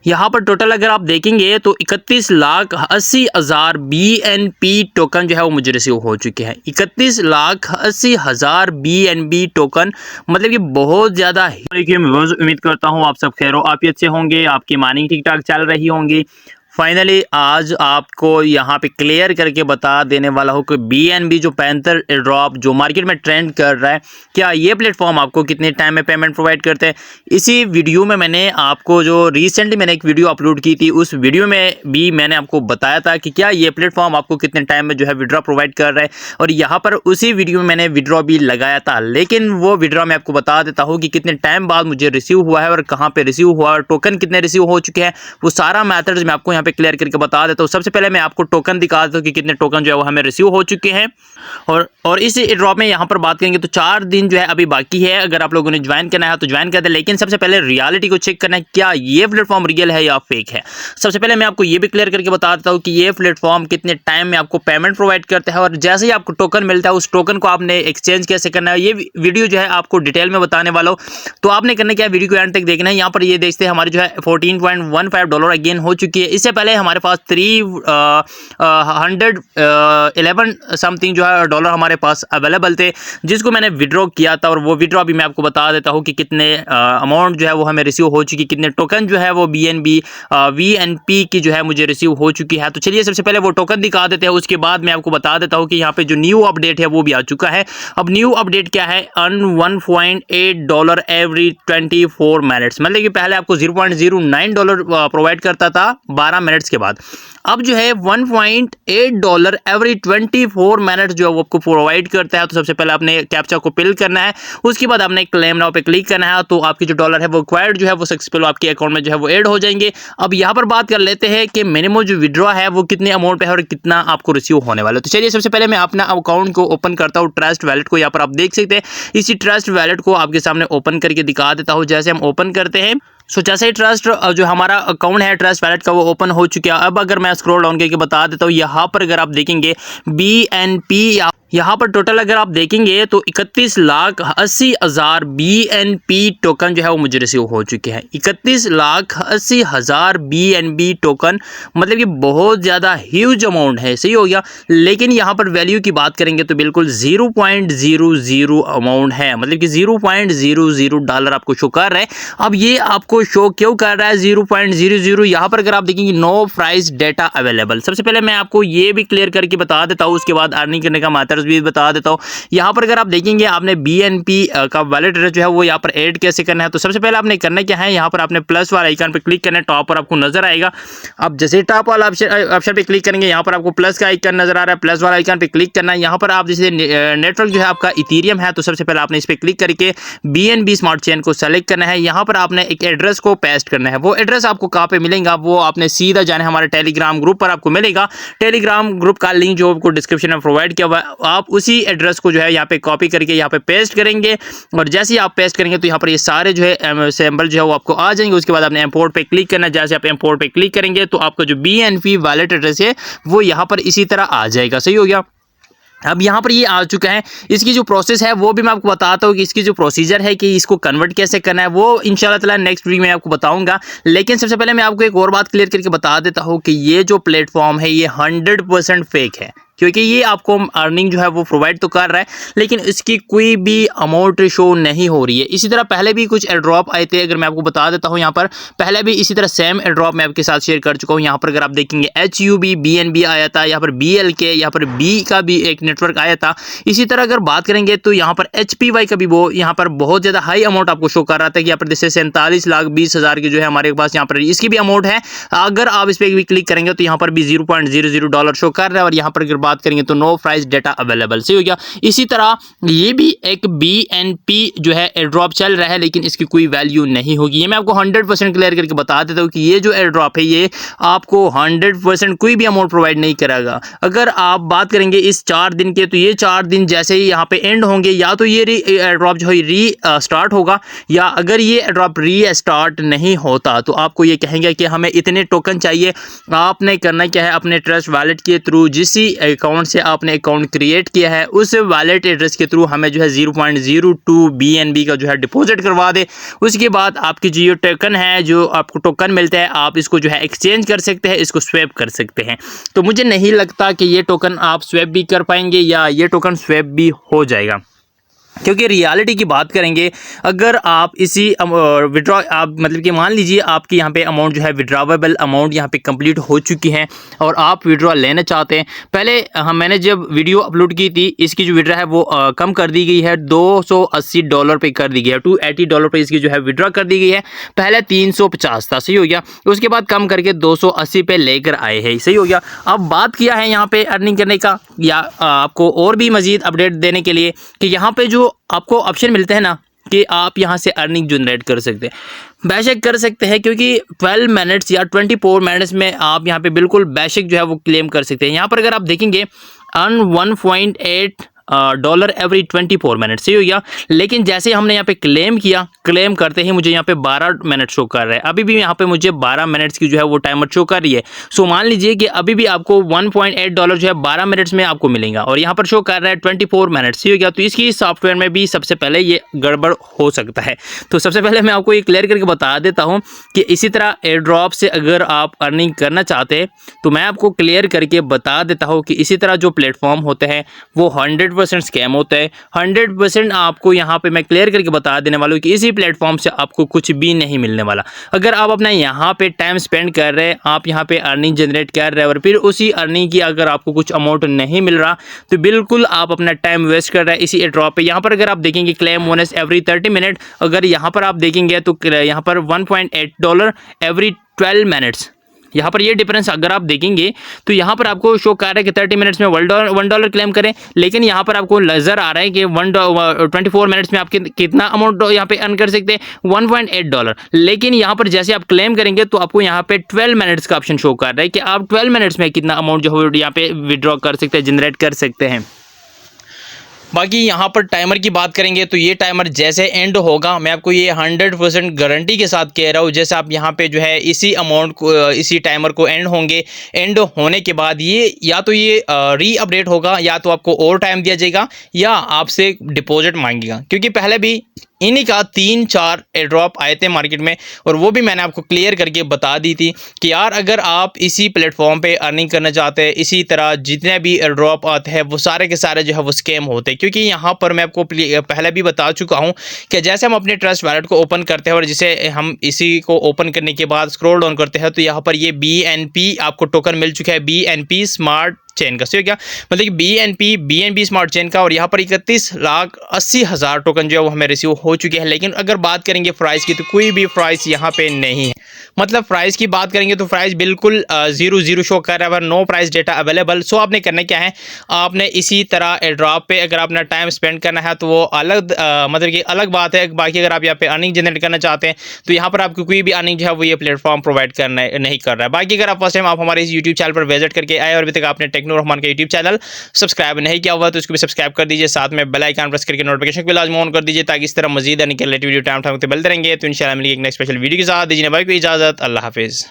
यहाँ पर टोटल अगर आप देखेंगे तो 31,80,000 BNB टोकन जो है वो मुझे रिसीव हो चुके हैं। 31,80,000 BNB टोकन, मतलब कि बहुत ज़्यादा। उम्मीद करता हूँ आप सब खैर आफियत से होंगे, आपकी माइनिंग ठीक ठाक चल रही होंगी। फाइनली आज आपको यहाँ पे क्लियर करके बता देने वाला हूँ कि BNB जो पैंथर ड्रॉप जो मार्केट में ट्रेंड कर रहा है, क्या ये प्लेटफॉर्म आपको कितने टाइम में पेमेंट प्रोवाइड करते हैं। इसी वीडियो में मैंने आपको जो रिसेंटली मैंने एक वीडियो अपलोड की थी, उस वीडियो में भी मैंने आपको बताया था कि क्या ये प्लेटफॉर्म आपको कितने टाइम में जो है विड्रॉ प्रोवाइड कर रहा है। और यहाँ पर उसी वीडियो में मैंने विड्रॉ भी लगाया था, लेकिन वो विड्रॉ मैं आपको बता देता हूँ कि कितने टाइम बाद मुझे रिसीव हुआ है और कहाँ पर रिसीव हुआ और टोकन कितने रिसीव हो चुके हैं। वो सारा मैथड्स मैं आपको यहाँ पे क्लियर करके बता देता हूँ। सबसे पहले मैं आपको टोकन दिखा देता हूँ कि कितने टोकन जो है वो हमें रिसीव हो चुके हैं। और इस ड्रॉप में यहाँ पर बात करेंगे तो 4 दिन जो है अभी बाकी है। अगर आप लोगों ने ज्वाइन करना है तो ज्वाइन कर दे, लेकिन सबसे पहले रियलिटी को चेक करना है, क्या ये प्लेटफॉर्म रियल है या फेक है। सबसे पहले मैं आपको ये भी क्लियर करके बता देता हूँ कि ये प्लेटफॉर्म कितने टाइम में आपको पेमेंट प्रोवाइड करता है और जैसे ही आपको टोकन मिलता है उस टोकन को आपने एक्सचेंज कैसे करना है, ये वीडियो जो है आपको डिटेल में बताने वाला हूँ। तो आपने करना क्या, वीडियो को एंड तक देखना है। यहाँ पर ये देखते हैं हमारे जो है $14.15 अगेन हो चुकी है। इससे पहले हमारे पास 311 समथिंग जो है डॉलर हमारे पास अवेलेबल थे, जिसको मैंने विड्रॉ किया था। और वो विड्रॉ भी मैं आपको बता देता हूँ कि कितने अमाउंट जो है वो हमें रिसीव हो चुकी, कितने टोकन जो है वो VNP की जो है मुझे रिसीव हो चुकी है। तो चलिए सबसे पहले वो टोकन दिखा देते हैं, उसके बाद मैं आपको बता देता हूँ कि यहाँ पे जो न्यू अपडेट है वो भी आ चुका है। अब न्यू अपडेट क्या है, अर्न $1.8 एवरी 24 मिनट्स, मतलब कि पहले आपको $0.09 प्रोवाइड करता था 12 मिनट्स के बाद। अब जो है $1.8 एवरी 24 मिनट्स जो है वो आपको प्रोवाइड करता है। तो सबसे पहले आपने कैप्चा को फिल करना है, उसके बाद आपने क्लेम नाउ पे क्लिक करना है, तो आपके जो डॉलर है वो एक्वायर्ड जो है वो सक्सेसफुल आपके अकाउंट में जो है वो ऐड हो जाएंगे। अब यहाँ पर बात कर लेते हैं कि मिनिमम जो विड्रॉ है वो कितने अमाउंट पे है और कितना आपको रिसीव होने वाला है। तो चलिए सबसे पहले मैं अपना अकाउंट को ओपन करता हूँ, ट्रस्ट वैलेट को। यहाँ पर आप देख सकते हैं, इसी ट्रस्ट वैलेट को आपके सामने ओपन करके दिखा देता हूँ। जैसे हम ओपन करते हैं, सो जैसे ही ट्रस्ट जो हमारा अकाउंट है ट्रस्ट वैलेट का वो ओपन हो चुका है। अब अगर मैं स्क्रॉल डाउन करके बता देता हूँ, यहाँ पर अगर आप देखेंगे BNP, यहाँ पर टोटल अगर आप देखेंगे तो 31,80,000 BNP टोकन जो है वो मुझे रिसीव हो चुके हैं। 31,80,000 BNB टोकन, मतलब कि बहुत ज़्यादा ह्यूज अमाउंट है, सही हो गया। लेकिन यहाँ पर वैल्यू की बात करेंगे तो बिल्कुल 0.00 अमाउंट है, मतलब कि $0.00 आपको शो कर रहा है। अब ये आपको शो क्यों कर रहा है 0.00, यहाँ पर अगर आप देखेंगे नो प्राइस डेटा अवेलेबल। सबसे पहले मैं आपको ये भी क्लियर करके बता देता हूँ, उसके बाद अर्निंग करने का मैथड भी बता देता हूँ। यहाँ पर अगर आप देखेंगे आपने BNP का वैलेट एड्रेस जो है वो यहाँ पर ऐड कैसे करना है। तो सबसे पहले आपने करना क्या है, यहाँ पर आपने प्लस वाला आइकन पे क्लिक करना है, टॉप पर आपको नजर आएगा। अब जैसे टॉप वाला ऑप्शन पे क्लिक करेंगे, यहाँ पर आपको प्लस का आइकन नजर आ रहा है, प्लस वाला आइकन पे क्लिक करना है। यहाँ पर आप जैसे नेटवर्क जो है आपका इथेरियम है, तो सबसे पहले आपने इस पर क्लिक करके BNB स्मार्ट चेन को सेलेक्ट करना है। यहाँ पर आपने एक एड्रेस को पेस्ट करना है। वो एड्रेस आपको कहाँ पे मिलेगा, वो आपने सीधा जाना है हमारे टेलीग्राम ग्रुप पर, आपको मिलेगा। टेलीग्राम ग्रुप का लिंक जो आपको डिस्क्रिप्शन में प्रोवाइड किया हुआ है, आप उसी एड्रेस को जो है यहाँ पे कॉपी करके यहाँ पे पेस्ट करेंगे। और जैसे ही आप पेस्ट करेंगे तो यहाँ पर ये सारे जो है सैंपल जो है वो आपको आ जाएंगे। उसके बाद आपने इंपोर्ट पे क्लिक करना है। जैसे आप इंपोर्ट पे क्लिक करेंगे तो आपका जो BNP वैलेट एड्रेस है वो यहाँ पर इसी तरह आ जाएगा, सही हो गया। अब यहाँ पर ये आ चुका है। इसकी जो प्रोसेस है वो भी मैं आपको बताता हूँ कि इसकी जो प्रोसीजर है कि इसको कन्वर्ट कैसे करना है, वो इंशाल्लाह ताला नेक्स्ट वीडियो में आपको बताऊंगा। लेकिन सबसे पहले मैं आपको एक और बात क्लियर करके बता देता हूँ कि ये जो प्लेटफॉर्म है ये 100% फेक है, क्योंकि ये आपको अर्निंग जो है वो प्रोवाइड तो कर रहा है, लेकिन इसकी कोई भी अमाउंट शो नहीं हो रही है। इसी तरह पहले भी कुछ एड्रॉप आए थे, अगर मैं आपको बता देता हूँ, यहाँ पर पहले भी इसी तरह सेम एड्रॉप मैं आपके साथ शेयर कर चुका हूँ। यहाँ पर अगर आप देखेंगे HUB BNB आया था, यहाँ पर BLK, यहाँ पर B का भी एक नेटवर्क आया था। इसी तरह अगर बात करेंगे तो यहाँ पर HPY का भी वो यहाँ पर बहुत ज़्यादा हाई अमाउंट आपको शो कर रहा था कि यहाँ पर जैसे 47,20,000 की जो है हमारे पास यहाँ पर इसकी भी अमाउंट है। अगर आप इस पर भी क्लिक करेंगे तो यहाँ पर भी $0.00 शो कर रहा है। और यहाँ पर अगर बात करेंगे तो नो प्राइस डेटा अवेलेबल, सही हो गया। इसी तरह ये भी एक BNP जो है एयरड्रॉप चल रहा है, लेकिन इसकी कोई वैल्यू नहीं होगी। ये मैं आपको 100% क्लियर करके बता देता हूँ कि ये जो एयरड्रॉप है ये आपको 100% कोई भी अमाउंट प्रोवाइड नहीं करेगा। अगर आप बात करेंगे इस 4 दिन के, तो ये 4 दिन जैसे ही यहाँ पे एंड होंगे, या तो ये एयरड्रॉप जो है री स्टार्ट होगा, या अगर ये एयरड्रॉप री स्टार्ट नहीं होता तो आपको ये कहेंगे कि हमें इतने टोकन चाहिए। आपने करना क्या है, अपने ट्रस्ट वॉलेट के थ्रू जिस अकाउंट से आपने अकाउंट क्रिएट किया है उस वॉलेट एड्रेस के थ्रू हमें जो है 0.02 BNB का जो है डिपॉजिट करवा दे। उसके बाद आपकी जो टोकन है, जो आपको टोकन मिलता है, आप इसको जो है एक्सचेंज कर सकते हैं, इसको स्वैप कर सकते हैं। तो मुझे नहीं लगता कि ये टोकन आप स्वैप भी कर पाएंगे या ये टोकन स्वैप भी हो जाएगा, क्योंकि रियलिटी की बात करेंगे, अगर आप इसी विड्रॉ आप मतलब कि मान लीजिए आपकी यहाँ पे अमाउंट जो है विड्रॉवेबल अमाउंट यहाँ पे कंप्लीट हो चुकी है और आप विड्रॉ लेना चाहते हैं। पहले मैंने जब वीडियो अपलोड की थी, इसकी जो विड्रॉ है वो कम कर दी गई है, $280 पे कर दी गई है, $280 पे इसकी जो है विड्रॉ कर दी गई है। पहले 350 था, सही हो गया। उसके बाद कम करके 280 पे लेकर आए हैं, सही हो गया। अब बात किया है यहाँ पे अर्निंग करने का, या आपको और भी मज़ीद अपडेट देने के लिए कि यहाँ पे जो आपको ऑप्शन मिलते हैं ना कि आप यहाँ से अर्निंग जनरेट कर सकते हैं। बेशक कर सकते हैं, क्योंकि 12 मिनट्स या 24 मिनट्स में आप यहाँ पे बिल्कुल बेशक जो है वो क्लेम कर सकते हैं। यहाँ पर अगर आप देखेंगे अर्न $1.8 एवरी 24 मिनट, सही हो गया। लेकिन जैसे हमने यहाँ पे क्लेम किया, क्लेम करते ही मुझे यहाँ पे 12 मिनट शो कर रहा है। अभी भी यहाँ पे मुझे 12 मिनट्स की जो है वो टाइमर शो कर रही है। सो मान लीजिए कि अभी भी आपको $1.8 जो है 12 मिनट्स में आपको मिलेगा, और यहाँ पर शो कर रहा है 24 मिनट्स, सही हो गया। तो इसकी सॉफ्टवेयर में भी सबसे पहले ये गड़बड़ हो सकता है। तो सबसे पहले मैं आपको ये क्लियर करके बता देता हूँ कि इसी तरह एयर ड्रॉप से अगर आप अर्निंग करना चाहते हैं तो मैं आपको क्लियर करके बता देता हूँ कि इसी तरह जो प्लेटफॉर्म होते हैं वो 100% स्कैम होता है। 100% आपको यहाँ पे मैं क्लियर करके बता देने वाला हूँ कि इसी प्लेटफॉर्म से आपको कुछ भी नहीं मिलने वाला। अगर आप अपना यहाँ पे टाइम स्पेंड कर रहे हैं, आप यहाँ पे अर्निंग जनरेट कर रहे हैं और फिर उसी अर्निंग की अगर आपको कुछ अमाउंट नहीं मिल रहा, तो बिल्कुल आप अपना टाइम वेस्ट कर रहे हैं इसी ड्रॉप पे। यहाँ पर अगर आप देखेंगे क्लेम बोनस एवरी 30 मिनट, अगर यहाँ पर आप देखेंगे तो यहाँ पर $1.8 एवरी 12 मिनट्स, यहाँ पर ये डिफरेंस अगर आप देखेंगे तो यहाँ पर आपको शो कर रहा है कि 30 मिनट्स में $1 क्लेम करें, लेकिन यहाँ पर आपको नज़र आ रहा है कि 24 मिनट्स में आप कितना अमाउंट यहाँ पे अर्न कर सकते हैं, $1.8। लेकिन यहाँ पर जैसे आप क्लेम करेंगे तो आपको यहाँ पे 12 मिनट्स का ऑप्शन शो कर रहा है कि आप 12 मिनट्स में कितना अमाउंट जो है यहाँ पे विड्रॉ कर सकते हैं, जनरेट कर सकते हैं। बाकी यहाँ पर टाइमर की बात करेंगे तो ये टाइमर जैसे एंड होगा, मैं आपको ये 100% गारंटी के साथ कह रहा हूँ, जैसे आप यहाँ पे जो है इसी अमाउंट को, इसी टाइमर को एंड होंगे, एंड होने के बाद ये या तो ये री अपडेट होगा, या तो आपको और टाइम दिया जाएगा, या आपसे डिपॉजिट मांगेगा। क्योंकि पहले भी इन्हीं का 3-4 एयर ड्रॉप आए थे मार्केट में, और वो भी मैंने आपको क्लियर करके बता दी थी कि यार अगर आप इसी प्लेटफॉर्म पे अर्निंग करना चाहते हैं, इसी तरह जितने भी एयर ड्रॉप आते हैं वो सारे के सारे जो है वो स्कैम होते हैं। क्योंकि यहाँ पर मैं आपको पहले भी बता चुका हूँ कि जैसे हम अपने ट्रस्ट वॉलेट को ओपन करते हैं और जिसे हम इसी को ओपन करने के बाद स्क्रॉल डाउन करते हैं तो यहाँ पर ये BNP आपको टोकन मिल चुका है, BNP स्मार्ट चेन का, सही हो गया। मतलब कि BNB स्मार्ट चेन का, और यहाँ पर 31,80,000 टोकन जो है वो हमें रिसीव हो चुके हैं। लेकिन अगर बात करेंगे प्राइस की तो कोई भी प्राइस यहाँ पे नहीं है। मतलब प्राइस की बात करेंगे तो प्राइस बिल्कुल 0 शो कर रहा है, नो प्राइस डेटा अवेलेबल। सो आपने करना क्या है, आपने इसी तरह एयर ड्रॉप पे अगर अपना टाइम स्पेंड करना है तो वो अलग मतलब कि अलग बात है। बाकी अगर आप यहाँ पे अर्निंग जनरेट करना चाहते हैं तो यहाँ पर आपको कोई भी अर्निंग जो है वो ये प्लेटफॉर्म प्रोवाइड करना नहीं कर रहा है। बाकी अगर आप फर्स्ट टाइम आप हमारे इस यूट्यूब चैनल पर विजिट करके आए और अभी तक आपने टेक्नो रहमान का यूट्यूब चैनल सब्सक्राइब नहीं किया हुआ तो उसको भी सब्सक्राइब कर दीजिए, साथ में बेल आइकन प्रेस करके नोटिफिकेशन को लाजमी ऑन कर दीजिए, ताकि इस तरह मजीद आने के रिलेटेड वीडियो टाइम मिलते रहेंगे। तो इंशाल्लाह मिलेंगे एक नेक्स्ट स्पेशल वीडियो के साथ। दीजिए भाई को इजाजत, अल्लाह हाफिज़।